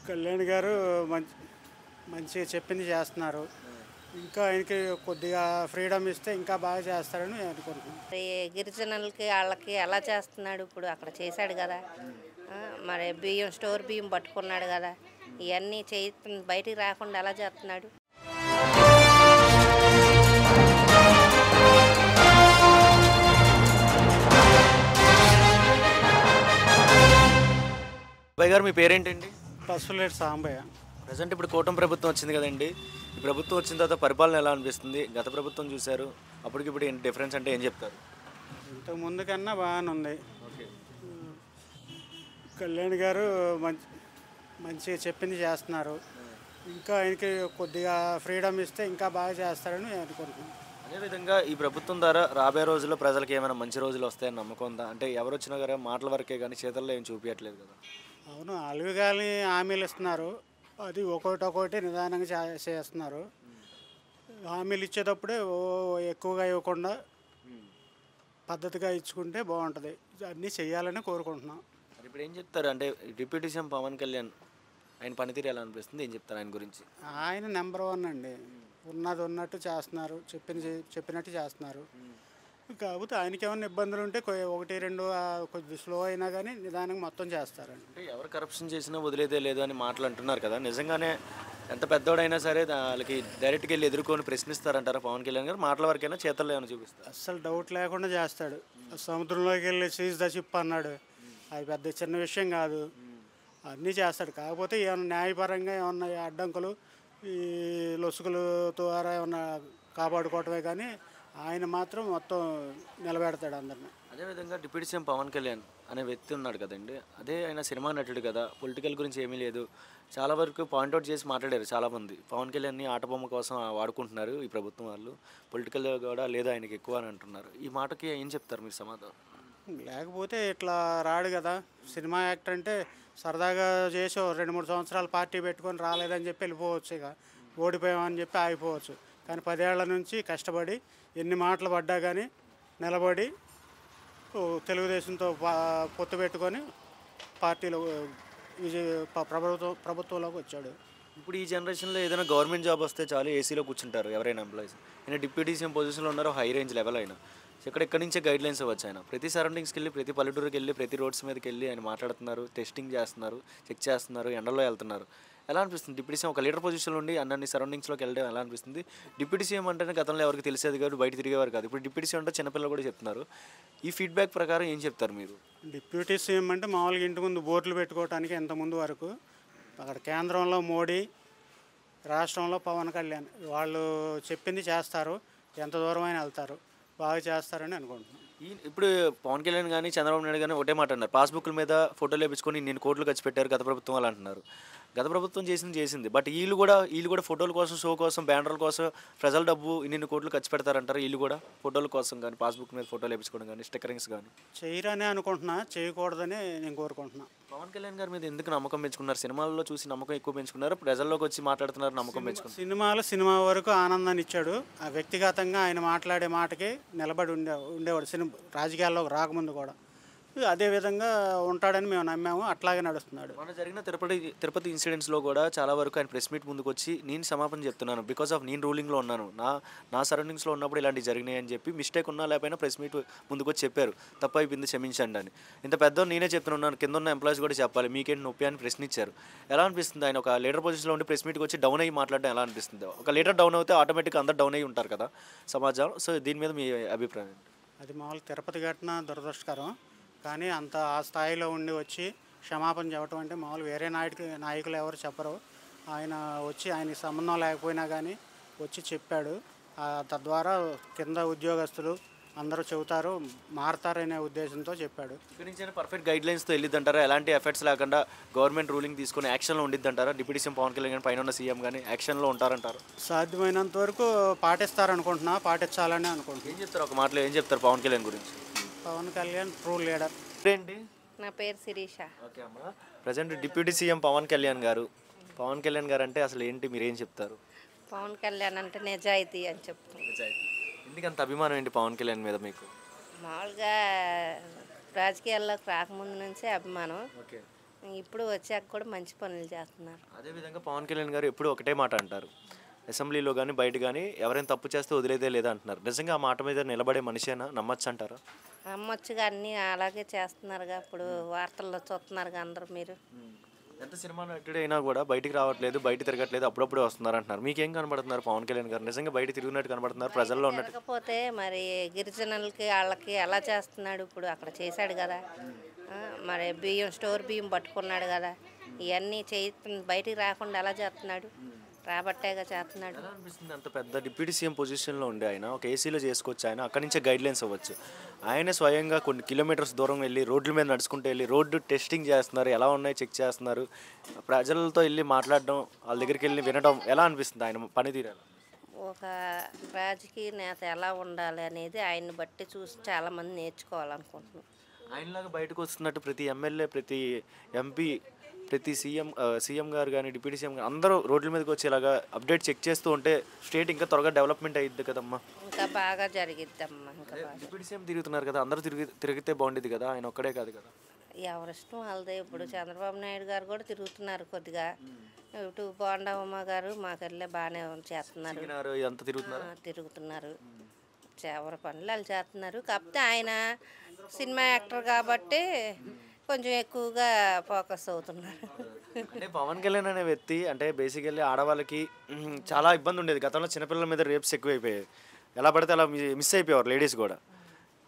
కళ్యాణ్ గారు మంచి మంచిగా చెప్పింది చేస్తున్నారు. ఇంకా ఆయనకి కొద్దిగా ఫ్రీడమ్ ఇస్తే ఇంకా బాగా చేస్తారని నేను అనుకుంటున్నాను. మరి గిరిజనులకి వాళ్ళకి ఎలా చేస్తున్నాడు ఇప్పుడు అక్కడ చేశాడు కదా. మరి బియ్యం స్టోర్ బియ్యం పట్టుకున్నాడు కదా. ఇవన్నీ బయటికి రాకుండా ఎలా చేస్తున్నాడు. అబ్బాయి గారు మీ పేరేంటండి? పసుపులేటి సాంబయ్య. ప్రజెంట్ ఇప్పుడు కూటమి ప్రభుత్వం వచ్చింది కదండి. ఈ ప్రభుత్వం వచ్చిన తర్వాత పరిపాలన ఎలా అనిపిస్తుంది? గత ప్రభుత్వం చూశారు, అప్పటికి ఇప్పుడు ఏంటి డిఫరెన్స్ అంటే ఏం చెప్తారు? ఇంతకు ముందు కన్నా బాగానే ఉంది. ఓకే. కళ్యాణ్ గారు మంచిగా చెప్పింది చేస్తున్నారు. ఇంకా ఆయనకి కొద్దిగా ఫ్రీడమ్ ఇస్తే ఇంకా బాగా చేస్తారని నేను అనుకుంటున్నాను. అదేవిధంగా ఈ ప్రభుత్వం ద్వారా రాబోయే రోజుల్లో ప్రజలకు ఏమైనా మంచి రోజులు వస్తాయని నమ్మకం ఉందా? అంటే ఎవరు వచ్చినా కానీ మాటల వరకే కానీ చేతల్లో ఏం చూపించట్లేదు కదా. అవును, అలుగుగాలి హామీలు ఇస్తున్నారు. అది ఒక్కొక్కటి నిదానంగా చేస్తున్నారు. హామీలు ఇచ్చేటప్పుడే ఎక్కువగా ఇవ్వకుండా పద్ధతిగా ఇచ్చుకుంటే బాగుంటుంది. అన్నీ చెయ్యాలని కోరుకుంటున్నాం. మరి ఇప్పుడు ఏం చెప్తారు? అంటే డిప్యూటీ సీఎం పవన్ కళ్యాణ్ ఆయన పనితీరు ఎలా అనిపిస్తుంది? ఏం చెప్తారు ఆయన గురించి? ఆయన నెంబర్ 1 అండి. ఉన్నది ఉన్నట్టు చేస్తున్నారు, చెప్పినట్టు చేస్తున్నారు. కాకపోతే ఆయనకి ఏమైనా ఇబ్బందులు ఉంటే 1, 2 కొద్ది స్లో అయినా కానీ నిదానంగా మొత్తం చేస్తారండి. అంటే ఎవరు కరప్షన్ చేసినా వదిలేదే లేదు అని మాటలు అంటున్నారు కదా. నిజంగానే ఎంత పెద్దోడైనా సరే వాళ్ళకి డైరెక్ట్గా వెళ్ళి ఎదుర్కొని ప్రశ్నిస్తారంటారా పవన్ కళ్యాణ్ గారు? మాటల వరకైనా చేతల్లో ఏమైనా చూపిస్తారు? అస్సలు డౌట్ లేకుండా చేస్తాడు. సముద్రంలోకి వెళ్ళి సీజ్ ద షిప్ అన్నాడు. అది పెద్ద చిన్న విషయం కాదు. అన్నీ చేస్తాడు. కాకపోతే ఏమైనా న్యాయపరంగా ఏమన్నా అడ్డంకులు ఈ లొసుగుల ద్వారా ఏమన్నా కాపాడుకోవటమే కానీ ఆయన మాత్రం మొత్తం నిలబెడతాడు అందరినీ. అదేవిధంగా డిప్యూటీ సీఎం పవన్ కళ్యాణ్ అనే వ్యక్తి ఉన్నాడు కదండి. అదే ఆయన సినిమా నటుడు కదా, పొలిటికల్ గురించి ఏమీ లేదు. చాలా వరకు పాయింట్అవుట్ చేసి మాట్లాడారు చాలామంది. పవన్ కళ్యాణ్ని ఆటబొమ్మ కోసం వాడుకుంటున్నారు ఈ ప్రభుత్వం వాళ్ళు, పొలిటికల్ కూడా లేదు ఆయనకి ఎక్కువ అని అంటున్నారు. ఈ మాటకి ఏం చెప్తారు మీరు సమాధానం? లేకపోతే ఇట్లా రాడు కదా. సినిమా యాక్టర్ అంటే సరదాగా చేసి 2-3 సంవత్సరాలు పార్టీ పెట్టుకొని రాలేదని చెప్పి వెళ్ళిపోవచ్చు. ఇక ఓడిపోయామని చెప్పి ఆగిపోవచ్చు. కానీ 10 ఏళ్ల నుంచి కష్టపడి ఎన్ని మాటలు పడ్డా కానీ నిలబడి తెలుగుదేశంతో పొత్తు పెట్టుకొని పార్టీలో ప్రభుత్వంలోకి వచ్చాడు. ఇప్పుడు ఈ జనరేషన్లో ఏదైనా గవర్నమెంట్ జాబ్ వస్తే చాలు ఏసీలో కూర్చుంటారు ఎవరైనా ఎంప్లాయీస్. ఆయన డిప్యూటీ సీఎం పొజిషన్లో ఉన్నారు, హై రేంజ్ లెవెల్ అయినా ఎక్కడి నుంచే గైడ్ లైన్స్ ఇవ్వచ్చు. ఆయన ప్రతి సరౌండింగ్స్కి వెళ్ళి, ప్రతి పల్లెటూరుకి వెళ్ళి, ప్రతి రోడ్స్ మీదకి వెళ్ళి ఆయన మాట్లాడుతున్నారు, టెస్టింగ్ చేస్తున్నారు, చెక్ చేస్తున్నారు, ఎండలో వెళ్తున్నారు. ఎలా అనిపిస్తుంది డిప్యూటీ సీఎం ఒక లీడర్ పొజిషన్లో ఉండి అన్ని సరౌండింగ్స్లోకి వెళ్ళడం ఎలా అనిపిస్తుంది? డిప్యూటీ సీఎం అంటేనే గతంలో ఎవరికి తెలిసేది కాదు, బయట తిరిగేవారు కాదు. ఇప్పుడు డిప్యూటీ సీఎం అంటే చిన్నపిల్లలు కూడా చెప్తున్నారు. ఈ ఫీడ్బ్యాక్ ప్రకారం ఏం చెప్తారు మీరు? డిప్యూటీ సీఎం అంటే మామూలుగా ఇంటి ముందు బోర్డులు పెట్టుకోవడానికి ఎంతమంది వరకు అక్కడ కేంద్రంలో మోడీ, రాష్ట్రంలో పవన్ కళ్యాణ్ వాళ్ళు చెప్పింది చేస్తారు. ఎంత దూరమైనా వెళ్తారు, బాగా చేస్తారని అనుకుంటున్నాను. ఇప్పుడు పవన్ కళ్యాణ్ కానీ చంద్రబాబు నాయుడు కానీ ఒకటే మాట అన్నారు, పాస్బుక్ల మీద ఫోటోలు వేయించుకొని నేను కోట్లు ఖర్చు పెట్టారు గత ప్రభుత్వం వాళ్ళు అంటున్నారు. గత ప్రభుత్వం చేసింది బట్ వీళ్ళు కూడా ఫోటోల కోసం, షో కోసం, బ్యానర్ల కోసం ప్రజల డబ్బు ఇన్ని కోట్లు ఖర్చు పెడతారంటారు. వీళ్ళు కూడా ఫోటోల కోసం కానీ, పాస్బుక్ మీద ఫోటోలు వేయించుకోవడం కానీ, స్టిక్కరింగ్స్ కానీ చేయరనే అనుకుంటున్నా, చేయకూడదని నేను కోరుకుంటున్నా. పవన్ కళ్యాణ్ గారి మీద ఎందుకు నమ్మకం పెంచుకున్నారు? సినిమాల్లో చూసి నమ్మకం ఎక్కువ పెంచుకున్నారు, ప్రజల్లోకి వచ్చి మాట్లాడుతున్నారు, నమ్మకం పెంచుకున్నారు. సినిమా వరకు ఆనందాన్ని ఇచ్చాడు. ఆ వ్యక్తిగతంగా ఆయన మాట్లాడే మాటకి నిలబడి ఉండేవాడు రాజకీయాల్లో రాకముందు కూడా. అదేవిధంగా ఉంటాడని మేము నమ్మాము. అట్లాగే నడుస్తున్నాడు. మన జరిగిన తిరుపతి ఇన్సిడెంట్స్లో కూడా చాలా వరకు ఆయన ప్రెస్ మీట్ ముందుకు వచ్చి నేను సమాపణ చెప్తున్నాను, బికాస్ ఆఫ్ నేను రూలింగ్లో ఉన్నాను, నా సరౌండింగ్స్లో ఉన్నప్పుడు ఇలాంటివి జరిగినాయి అని చెప్పి మిస్టేక్ ఉన్నా లేకపోయినా ప్రెస్ మీట్ ముందుకు వచ్చి చెప్పారు, తప్ప అయిపోయింది క్షమించండి అని. ఇంత పెద్ద నేనే చెప్తున్నాను, కింద ఉన్న ఎంప్లాయీస్ కూడా చెప్పాలి, మీకేంటి నొప్పి అని ప్రశ్నించారు. ఎలా అనిపిస్తుంది ఆయన ఒక లీడర్ పొజిషన్లో ఉండి ప్రెస్ మీట్కి వచ్చి డౌన్ అయ్యి మాట్లాడడం ఎలా అనిపిస్తుంది? ఒక లీడర్ డౌన్ అవుతే ఆటోమేటిక్గా అందరు డౌన్ అయ్యి ఉంటారు కదా సమాజం. సో దీని మీద మీ అభిప్రాయం? అది మామూలు తిరుపతి ఘటన దురదృష్టకరం. కానీ అంత ఆ స్థాయిలో ఉండి వచ్చి క్షమాపణ చెప్పడం అంటే మామూలు వేరే నాయకులు ఎవరు చెప్పరు. ఆయన వచ్చి ఆయనకి సంబంధం లేకపోయినా కానీ వచ్చి చెప్పాడు. తద్వారా కింద ఉద్యోగస్తులు అందరూ చెబుతారు, మారతారనే ఉద్దేశంతో చెప్పాడు. ఇక్కడి నుంచి పర్ఫెక్ట్ గైడ్ లైన్స్తో వెళ్ళిద్దంటారా? ఎలాంటి ఎఫెక్ట్స్ లేకుండా గవర్నమెంట్ రూలింగ్ తీసుకుని యాక్షన్లో ఉండిద్దంటారా? డిప్యూటీ సీఎం పవన్ కళ్యాణ్ పైన ఉన్న సీఎం కానీ యాక్షన్లో ఉంటారంటారు? సాధ్యమైనంత వరకు పాటిస్తారనుకుంటున్నా, పాటించాలని అనుకుంటున్నాను. ఏం చెప్తారు ఒక మాటలో, ఏం చెప్తారు పవన్ కళ్యాణ్ గురించి? Pawan Kalyan true leader. ఏంటి? నా పేరు శిరీష. ఓకే అమ్మా. Present deputy CM Pawan Kalyan garu అంటే అసలు ఏంటి, మీరు ఏం చెప్తారు? పవన్ కళ్యాణ్ అంటే నిజాయితీ అని చెప్తాను. ఎందుకు అంత అభిమానం ఏంటి పవన్ కళ్యాణ్ మీద మీకు? మామూలుగా రాజకీయాల్లోకి రాకముందు నుంచే అభిమానం. ఓకే. ఇప్పుడు వచ్చాక కూడా మంచి పనులు చేస్తున్నారు. అదేవిధంగా పవన్ కళ్యాణ్ గారు ఎప్పుడు ఒకటే మాట అంటారు, అసెంబ్లీలో కానీ బయట కానీ ఎవరైనా తప్పు చేస్తే వదిలేదే లేదా అంటున్నారు. నిజంగా ఆ మాట మీద నిలబడే మనిషేనా, నమ్మచ్చు అంటారా? అమ్మొచ్చుగా అన్నీ అలాగే చేస్తున్నారుగా. ఇప్పుడు వార్తల్లో చూస్తున్నారుగా అందరూ మీరు. ఎంత సినిమా నటుడు అయినా కూడా బయటికి రావట్లేదు, బయట తిరగట్లేదు, అప్పుడప్పుడే వస్తున్నారు అంటున్నారు. మీకేం కనబడుతున్నారు పవన్ కళ్యాణ్ గారు? నిజంగా బయట తిరిగినట్టు కనబడుతున్నారు, ప్రజల్లో ఉన్నట్టు? తిరగకపోతే మరి గిరిజనులకి వాళ్ళకి ఎలా చేస్తున్నాడు? ఇప్పుడు అక్కడ చేశాడు కదా. మరి స్టోర్ బియ్యం పట్టుకున్నాడు కదా. ఇవన్నీ బయటికి రాకుండా ఎలా చేస్తున్నాడు? రాబట్టేగా చేస్తున్నాడు. ఎలా అనిపిస్తుంది? అంత పెద్ద డిప్యూటీ సీఎం పొజిషన్లో ఉండే ఆయన ఒక ఏసీలో చేసుకోవచ్చు, ఆయన అక్కడి నుంచే గైడ్లైన్స్ అవ్వచ్చు. ఆయన స్వయంగా కొన్ని కిలోమీటర్స్ దూరం వెళ్ళి రోడ్ల మీద నడుచుకుంటూ వెళ్ళి రోడ్డు టెస్టింగ్ చేస్తున్నారు, ఎలా ఉన్నాయి చెక్ చేస్తున్నారు, ప్రజలతో వెళ్ళి మాట్లాడడం, వాళ్ళ దగ్గరికి వెళ్ళి వినడం ఎలా అనిపిస్తుంది ఆయన పనితీరాలి? ఒక రాజకీయ నేత ఎలా ఉండాలి అనేది ఆయన్ని బట్టి చూసి చాలామంది నేర్చుకోవాలనుకుంటున్నాం. ఆయనలాగా బయటకు వస్తున్నట్టు ప్రతి ఎమ్మెల్యే, ప్రతి ఎంపీ, ప్రతి సీఎం గారు కానీ డిప్యూటీ సీఎం గారు అందరూ రోడ్ల మీదకి వచ్చేలాగా అప్డేట్ చెక్ చేస్తూ ఉంటే స్టేట్ ఇంకా త్వరగా డెవలప్మెంట్ అయ్యిద్ది కదమ్మా. ఇంకా బాగా జరిగిద్దమ్మా. ఇంకా డిప్యూటీ సీఎం తిరుగుతున్నారు కదా, అందరూ తిరిగితే బాగుండేది కదా, ఆయన ఒక్కడే కాదు కదా. ఎవరిష్టం వాళ్ళదే. ఇప్పుడు చంద్రబాబు నాయుడు గారు కూడా తిరుగుతున్నారు కొద్దిగా. ఇటు బోండమ్మ గారు మాకెళ్ళే బాగానే చేస్తున్నారు, అంత తిరుగుతున్నారు. ఎవరి పనులు వాళ్ళు చేస్తున్నారు. కాకపోతే ఆయన సినిమా యాక్టర్ కాబట్టి కొంచెం ఎక్కువగా ఫోకస్ అవుతున్నారు. అంటే పవన్ కళ్యాణ్ అనే వ్యక్తి అంటే బేసికల్లీ ఆడవాళ్ళకి చాలా ఇబ్బంది ఉండేది గతంలో. చిన్నపిల్లల మీద రేప్స్ ఎక్కువైపోయాయి, ఎలా పడితే అలా మిస్ అయిపోయేవారు లేడీస్ కూడా.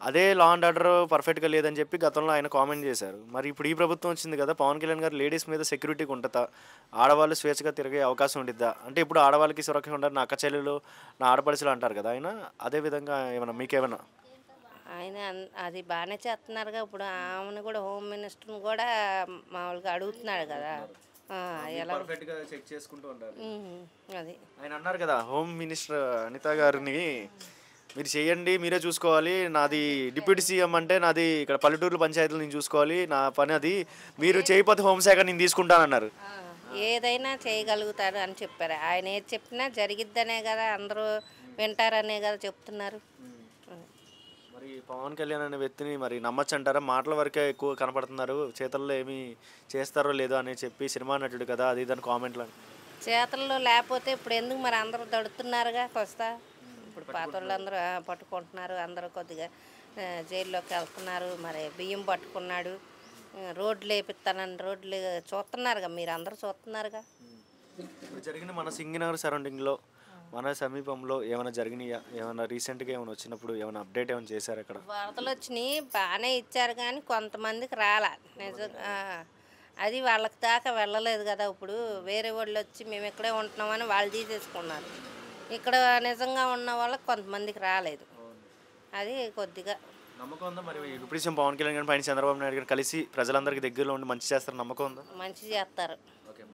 అదే లా అండ్ ఆర్డర్ పర్ఫెక్ట్గా లేదని చెప్పి గతంలో ఆయన కామెంట్ చేశారు. మరి ఇప్పుడు ఈ ప్రభుత్వం వచ్చింది కదా, పవన్ కళ్యాణ్ గారు లేడీస్ మీద సెక్యూరిటీగా ఉంటుందా, ఆడవాళ్ళు స్వేచ్ఛగా తిరిగే అవకాశం ఉండిద్దా అంటే ఇప్పుడు ఆడవాళ్ళకి సురక్ష ఉండరు, నా అక్క చెల్లెలు, నా ఆడపడుచులు అంటారు కదా ఆయన. అదేవిధంగా ఏమన్నా మీకేమన్నా? ఆయన అది బాగానే చేస్తున్నారుగా. ఇప్పుడు ఆమెను కూడా హోమ్ మినిస్టర్ని కూడా మామూలుగా అడుగుతున్నాడు కదా, ఎలా చెక్ చేసుకుంటూ ఉంటారు. అది ఆయన అన్నారు కదా, హోమ్ మినిస్టర్ అనిత గారిని మీరు చేయండి, మీరే చూసుకోవాలి, నాది డిప్యూటీ సీఎం అంటే నాది ఇక్కడ పల్లెటూరు పంచాయతీలు నేను చూసుకోవాలి, నా పని అది, మీరు చేయకపోతే హోంశాఖ నేను తీసుకుంటానన్నారు. ఏదైనా చేయగలుగుతాడు అని చెప్పారు. ఆయన ఏది చెప్పినా జరిగిద్దనే కదా, అందరూ వింటారనే కదా చెప్తున్నారు. మరి పవన్ కళ్యాణ్ అనే వ్యక్తిని మరి నమ్మచ్చు అంటారా? మాటల వరకే ఎక్కువ కనపడుతున్నారు, చేతల్లో ఏమి చేస్తారో లేదో అని చెప్పి సినిమా నటుడు కదా అది దాని కామెంట్లు. చేతల్లో లేకపోతే ఇప్పుడు ఎందుకు మరి అందరూ దడుతున్నారుగా కొస్తా. ఇప్పుడు పాత వాళ్ళందరూ పట్టుకుంటున్నారు, అందరూ కొద్దిగా జైల్లోకి వెళ్తున్నారు. మరి బియ్యం పట్టుకున్నాడు, రోడ్లు వేపిస్తానని రోడ్లు చూస్తున్నారుగా, మీరు అందరూ చూస్తున్నారుగా. ఇప్పుడు జరిగిన మన సింగినగర్ సరౌండింగ్లో మన సమీపంలో ఏమైనా జరిగినాయా? ఏమైనా రీసెంట్గా ఏమైనా వచ్చినప్పుడు ఏమైనా అప్డేట్ ఏమైనా చేశారు? అక్కడ వరదలు వచ్చినాయి, బాగానే ఇచ్చారు కానీ కొంతమందికి రాలా. అది వాళ్ళకి దాకా వెళ్ళలేదు కదా. ఇప్పుడు వేరే వాళ్ళు వచ్చి మేము ఇక్కడే ఉంటున్నామని వాళ్ళు తీసేసుకున్నారు. ఇక్కడ నిజంగా ఉన్న వాళ్ళకి కొంతమందికి రాలేదు. అది కొద్దిగా నమ్మకం ఉందా? మరి డిప్యూటీ సీఎం పవన్ కళ్యాణ్ గారి పైన చంద్రబాబు నాయుడు గారు కలిసి ప్రజలందరికీ దగ్గరలో ఉండి మంచి చేస్తారు, నమ్మకం ఉందా? మంచి చేస్తారు.